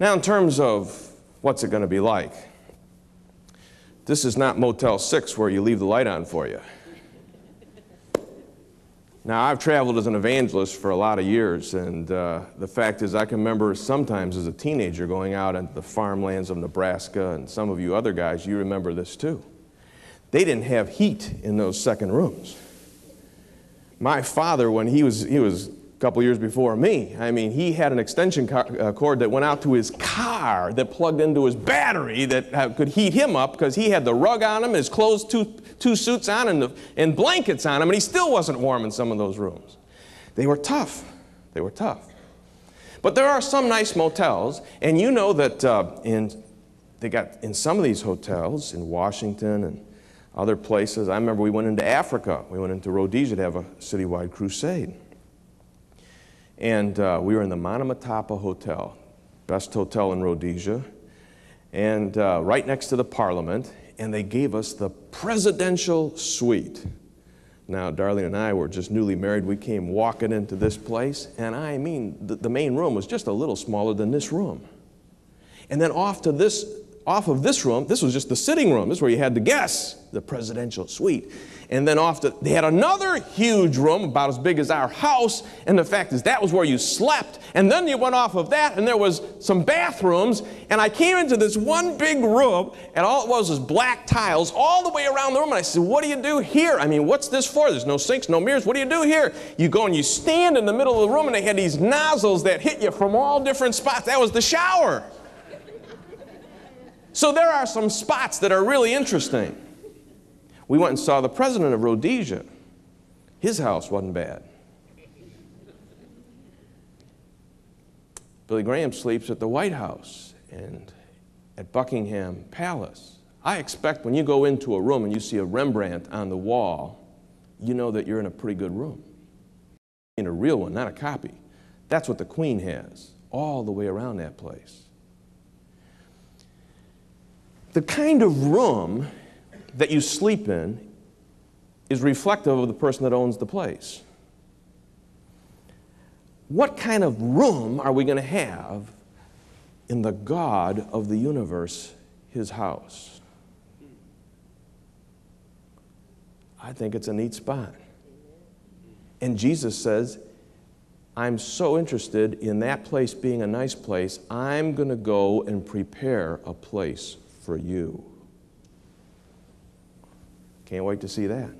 Now, in terms of what's it going to be like, this is not Motel 6 where you leave the light on for you. Now, I've traveled as an evangelist for a lot of years, and the fact is I can remember sometimes as a teenager going out into the farmlands of Nebraska, and some of you other guys, you remember this too. They didn't have heat in those second rooms. My father, when he was a couple years before me, I mean, he had an extension cord that went out to his car that plugged into his battery that could heat him up because he had the rug on him, his clothes, two suits on, and blankets on him, and he still wasn't warm in some of those rooms. They were tough. They were tough. But there are some nice motels, and you know that they got in some of these hotels in Washington and other places. I remember we went into Africa. We went into Rhodesia to have a citywide crusade. And we were in the Monomatapa Hotel, best hotel in Rhodesia, and right next to the Parliament, and they gave us the presidential suite. Now, Darlene and I were just newly married. We came walking into this place, and I mean, the main room was just a little smaller than this room. And then off of this room, this was just the sitting room. This is where you had the guests, the presidential suite. And then they had another huge room about as big as our house, and the fact is that was where you slept. And then you went off of that, and there was some bathrooms, and I came into this one big room, and all it was black tiles all the way around the room, and I said, what do you do here? I mean, what's this for? There's no sinks, no mirrors. What do you do here? You go and you stand in the middle of the room, and they had these nozzles that hit you from all different spots. That was the shower. So there are some spots that are really interesting. We went and saw the president of Rhodesia. His house wasn't bad. Billy Graham sleeps at the White House and at Buckingham Palace. I expect when you go into a room and you see a Rembrandt on the wall, you know that you're in a pretty good room. In a real one, not a copy. That's what the Queen has, all the way around that place. The kind of room that you sleep in is reflective of the person that owns the place. What kind of room are we going to have in the God of the universe, his house? I think it's a neat spot. And Jesus says, I'm so interested in that place being a nice place, I'm going to go and prepare a place for you. Can't wait to see that.